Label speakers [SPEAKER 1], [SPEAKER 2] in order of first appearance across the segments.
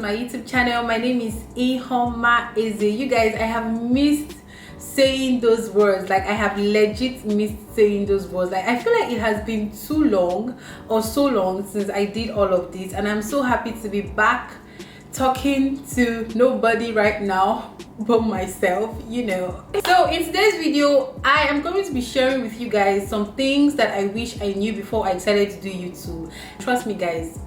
[SPEAKER 1] my YouTube channel. My name is Ihuoma. You guys, I have missed saying those words. Like, I have legit missed saying those words. Like, I feel like it has been too long or so long since I did all of this, and I'm so happy to be back talking to nobody right now but myself, you know. So in today's video, I am going to be sharing with you guys some things that I wish I knew before I decided to do YouTube. Trust me guys,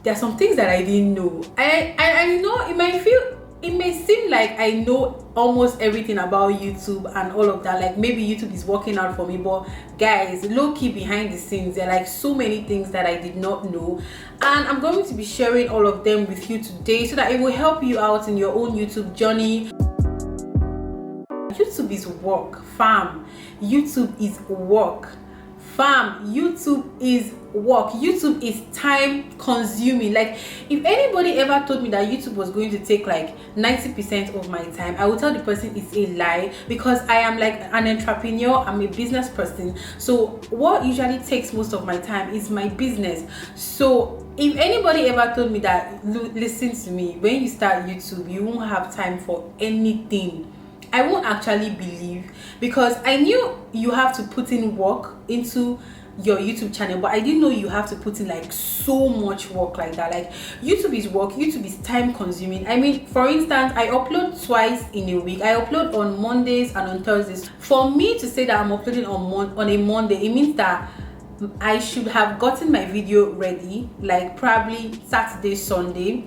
[SPEAKER 1] there are some things that I didn't know. I know it may seem like I know almost everything about YouTube and all of that, like maybe YouTube is working out for me, but guys, low-key behind the scenes, there are like so many things that I did not know, and I'm going to be sharing all of them with you today so that it will help you out in your own YouTube journey. YouTube is work, fam. YouTube is work, fam. YouTube is work. YouTube is time consuming. Like, if anybody ever told me that YouTube was going to take like 90% of my time, I would tell the person it's a lie, because I am like an entrepreneur, I'm a business person. So what usually takes most of my time is my business. So if anybody ever told me that, listen to me, when you start YouTube you won't have time for anything, I won't actually believe, because I knew you have to put in work into your YouTube channel, but I didn't know you have to put in like so much work like that. Like, YouTube is work, YouTube is time consuming. I mean, for instance, I upload twice in a week. I upload on Mondays and on Thursdays. For me to say that I'm uploading on a Monday, it means that I should have gotten my video ready like probably Saturday, Sunday.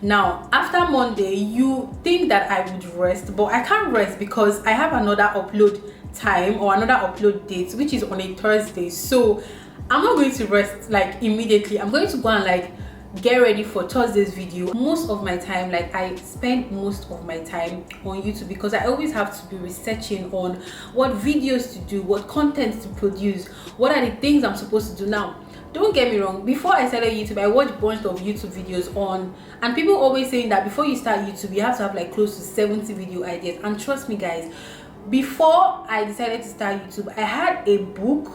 [SPEAKER 1] Now after Monday, you think that I would rest, but I can't rest because I have another upload time or another upload date, which is on a Thursday. So I'm not going to rest like immediately. I'm going to go and like get ready for Thursday's video. Most of my time, like, I spend most of my time on YouTube because I always have to be researching on what videos to do, what content to produce, what are the things I'm supposed to do. Now don't get me wrong, before I started YouTube, I watched a bunch of YouTube videos on, and people always saying that before you start YouTube you have to have like close to 70 video ideas. And trust me guys, before I decided to start YouTube, I had a book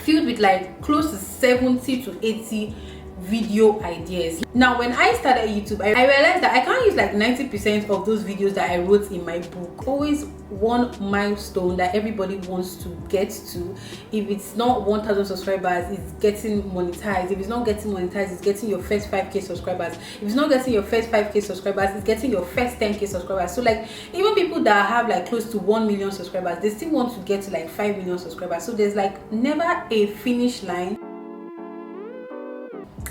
[SPEAKER 1] filled with like close to 70 to 80 video ideas. Now when I started YouTube, I realized that I can't use like 90% of those videos that I wrote in my book. Always one milestone that everybody wants to get to. If it's not 1,000 subscribers, it's getting monetized. If it's not getting monetized, it's getting your first 5k subscribers. If it's not getting your first 5k subscribers, it's getting your first 10k subscribers. So like, even people that have like close to 1 million subscribers, they still want to get to like 5 million subscribers. So there's like never a finish line.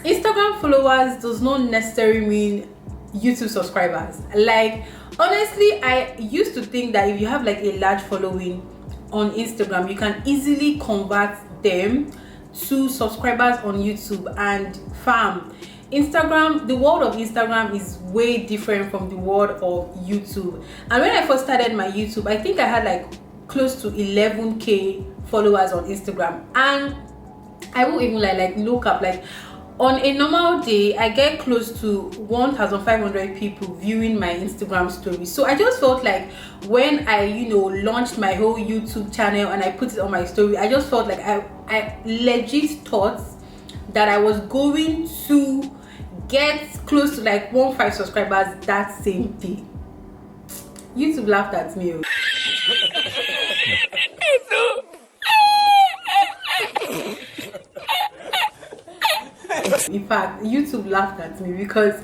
[SPEAKER 1] Instagram followers does not necessarily mean YouTube subscribers. Like, honestly, I used to think that if you have like a large following on Instagram, you can easily convert them to subscribers on YouTube. And fam, Instagram, the world of Instagram is way different from the world of YouTube. And when I first started my YouTube, I think I had like close to 11k followers on Instagram, and I won't even like look up, like, on a normal day I get close to 1,500 people viewing my Instagram story. So I just felt like when I, you know, launched my whole YouTube channel and I put it on my story, I just felt like I legit thought that I was going to get close to like 1,500 subscribers that same day. YouTube laughed at me. In fact, YouTube laughed at me because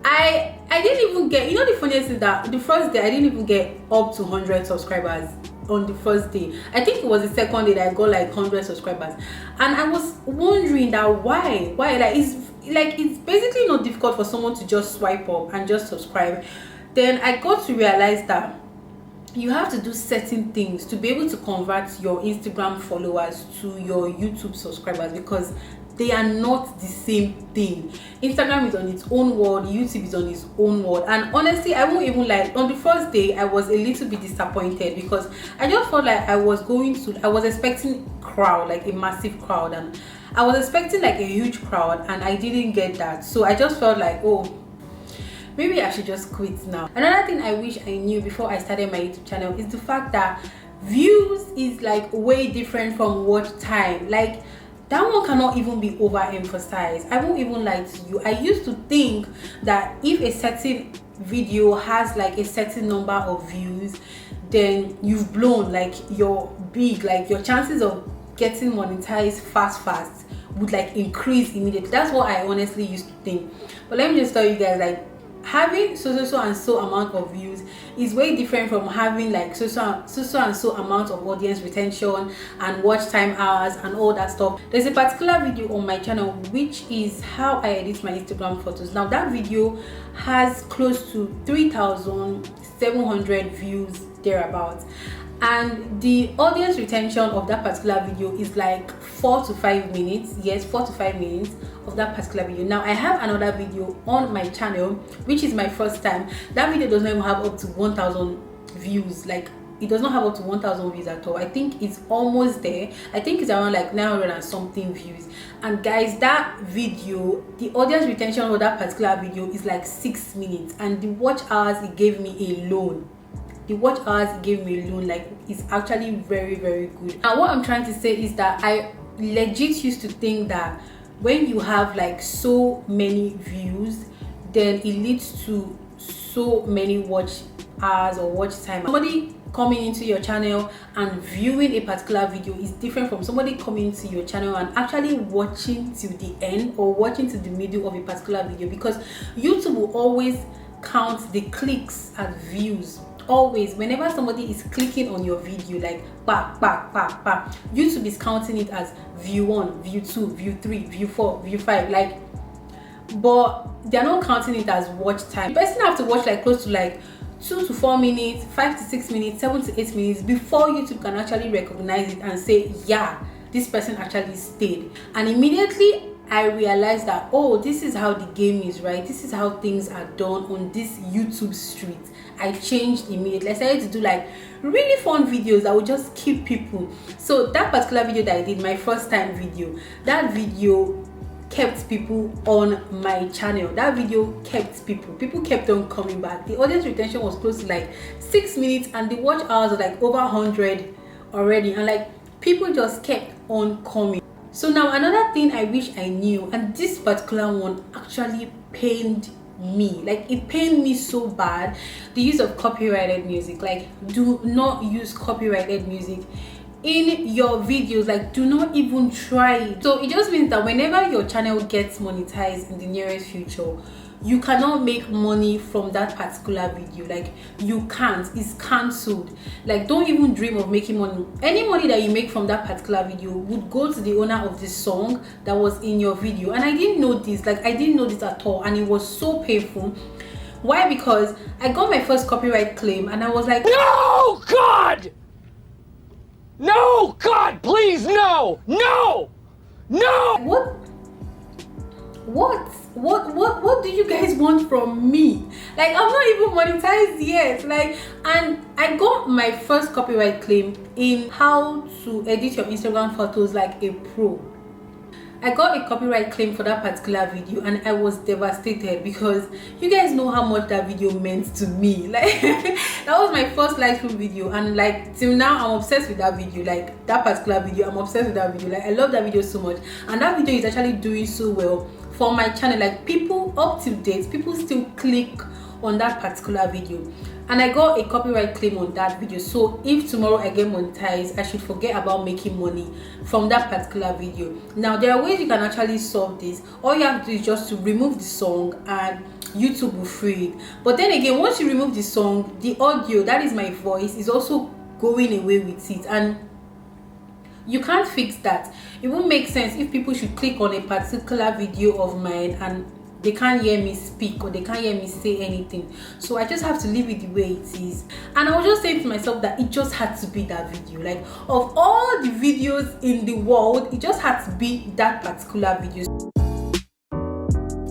[SPEAKER 1] I didn't even get, you know, the funniest is that the first day I didn't even get up to 100 subscribers on the first day. I think it was the second day that I got like 100 subscribers, and I was wondering that why like it's basically not difficult for someone to just swipe up and just subscribe. Then I got to realize that you have to do certain things to be able to convert your Instagram followers to your YouTube subscribers, because they are not the same thing. Instagram is on its own world, YouTube is on its own world. And honestly, I won't even lie, on the first day I was a little bit disappointed because I just felt like I was expecting crowd, like a massive crowd, and I was expecting like a huge crowd, and I didn't get that. So I just felt like, oh, maybe I should just quit now. Another thing I wish I knew before I started my YouTube channel is the fact that views is like way different from watch time. Like, that one cannot even be overemphasized. I won't even lie to you. I used to think that if a certain video has like a certain number of views, then you've blown, like you're big, like your chances of getting monetized fast would like increase immediately. That's what I honestly used to think. But let me just tell you guys, like having so and so amount of views is way different from having like so and so amount of audience retention and watch time hours and all that stuff. There's a particular video on my channel which is how I edit my Instagram photos. Now that video has close to 3,700 views thereabouts, and the audience retention of that particular video is like 4 to 5 minutes. Yes, 4 to 5 minutes of that particular video. Now I have another video on my channel which is my first time. That video does not even have up to 1,000 views. Like it does not have up to 1,000 views at all. I think it's almost there. I think it's around like 900 and something views. And guys, that video, the audience retention of that particular video is like 6 minutes, and the watch hours it gave me alone, like it's actually very good. Now what I'm trying to say is that I legit used to think that when you have like so many views, then it leads to so many watch hours or watch time. Somebody coming into your channel and viewing a particular video is different from somebody coming into your channel and actually watching to the end or watching to the middle of a particular video, because YouTube will always count the clicks as views. Always, whenever somebody is clicking on your video, like back, YouTube is counting it as view 1, view 2, view 3, view 4, view 5, like, but they're not counting it as watch time. The person have to watch like close to like 2 to 4 minutes, 5 to 6 minutes, 7 to 8 minutes before YouTube can actually recognize it and say, yeah, this person actually stayed. And immediately I realized that, oh, this is how the game is, right? This is how things are done on this YouTube street. I changed immediately. I started to do like really fun videos that would just keep people. So that particular video that I did, my first time video, that video kept people on my channel. That video kept people kept on coming back. The audience retention was close to like 6 minutes, and the watch hours were like over 100 already, and like people just kept on coming. So now another thing I wish I knew, and this particular one actually pained me, like it pained me so bad, the use of copyrighted music. Like, do not use copyrighted music in your videos. Like, do not even try it. So it just means that whenever your channel gets monetized in the nearest future, you cannot make money from that particular video. Like, you can't. It's cancelled. Like, don't even dream of making money. Any money that you make from that particular video would go to the owner of the song that was in your video. And I didn't know this. Like, I didn't know this at all, and it was so painful. Why? Because I got my first copyright claim and I was like,
[SPEAKER 2] no, God! No, God, please, no! No!
[SPEAKER 1] What do you guys want from me? Like, I'm not even monetized yet. Like, and I got my first copyright claim in how to edit your Instagram photos like a pro. I got a copyright claim for that particular video, and I was devastated because you guys know how much that video meant to me. Like, that was my first Lightroom video, and like till now I'm obsessed with that video. Like, that particular video, I'm obsessed with that video. Like, I love that video so much, and that video is actually doing so well for my channel. Like, people up to date, people still click on that particular video, and I got a copyright claim on that video. So if tomorrow I get monetized, I should forget about making money from that particular video. Now, there are ways you can actually solve this. All you have to do is just to remove the song, and YouTube will free it. But then again, once you remove the song, the audio, that is my voice, is also going away with it, and you can't fix that. It won't make sense if people should click on a particular video of mine and they can't hear me speak, or they can't hear me say anything. So I just have to leave it the way it is. And I was just saying to myself that it just had to be that video. Like, of all the videos in the world, it just had to be that particular video.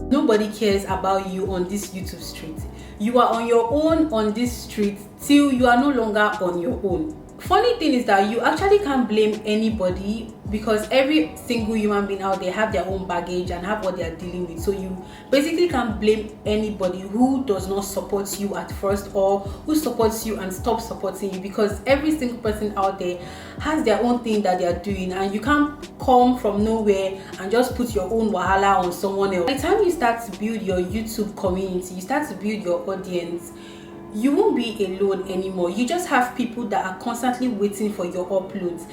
[SPEAKER 1] Nobody cares about you on this YouTube street. You are on your own on this street till you are no longer on your own. Funny thing is that you actually can't blame anybody because every single human being out there have their own baggage and have what they are dealing with. So you basically can't blame anybody who does not support you at first, or who supports you and stops supporting you, because every single person out there has their own thing that they are doing, and you can't come from nowhere and just put your own wahala on someone else. By the time you start to build your YouTube community, you start to build your audience, you won't be alone anymore. You just have people that are constantly waiting for your uploads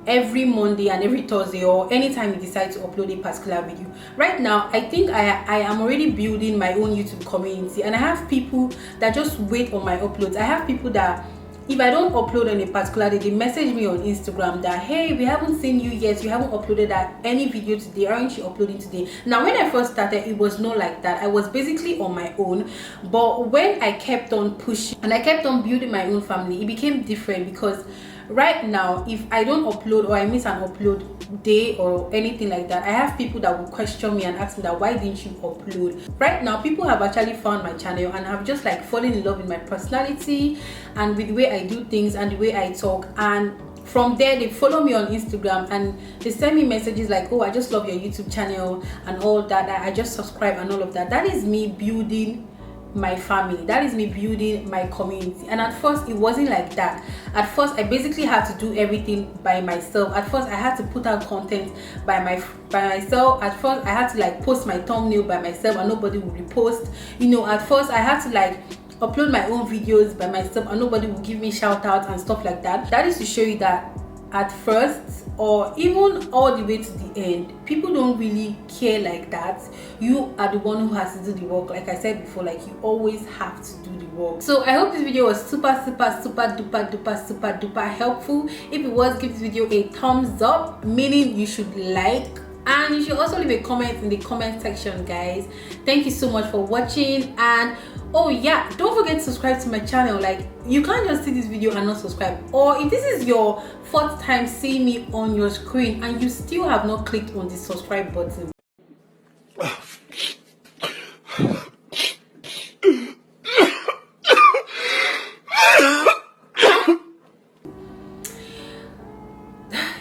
[SPEAKER 1] every Monday and every Thursday, or anytime you decide to upload a particular video. Right now, I think I am already building my own YouTube community, and I have people that just wait on my uploads. I have people that if I don't upload on a particular day, they message me on Instagram that, hey, we haven't seen you yet, you haven't uploaded any video today, aren't you uploading today? Now, when I first started, it was not like that. I was basically on my own, but when I kept on pushing and I kept on building my own family, it became different. Because right now, if I don't upload or I miss an upload day or anything like that, I have people that will question me and ask me that, why didn't you upload? Right now, people have actually found my channel and have just like fallen in love with my personality and with the way I do things and the way I talk. And from there, they follow me on Instagram and they send me messages like, oh, I just love your YouTube channel and all that. I just subscribe and all of that. That is me building my family. That is me building my community. And at first, it wasn't like that. At first, I basically had to do everything by myself. At first, I had to put out content by myself. At first, I had to like post my thumbnail by myself and nobody would repost. You know, at first, I had to like upload my own videos by myself and nobody would give me shout outs and stuff like that. That is to show you that at first, or even all the way to the end, people don't really care like that. You are the one who has to do the work. Like I said before, like you always have to do the work. So I hope this video was super duper helpful. If it was, give this video a thumbs up, meaning you should like, and you should also leave a comment in the comment section, guys. Thank you so much for watching. And oh yeah, don't forget to subscribe to my channel. Like, you can't just see this video and not subscribe. Or if this is your fourth time seeing me on your screen and you still have not clicked on the subscribe button,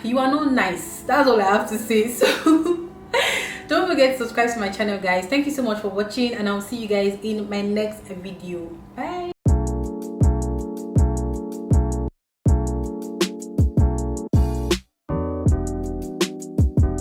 [SPEAKER 1] you are not nice. That's all I have to say. So don't forget to subscribe to my channel, guys. Thank you so much for watching, and I'll see you guys in my next video. Bye.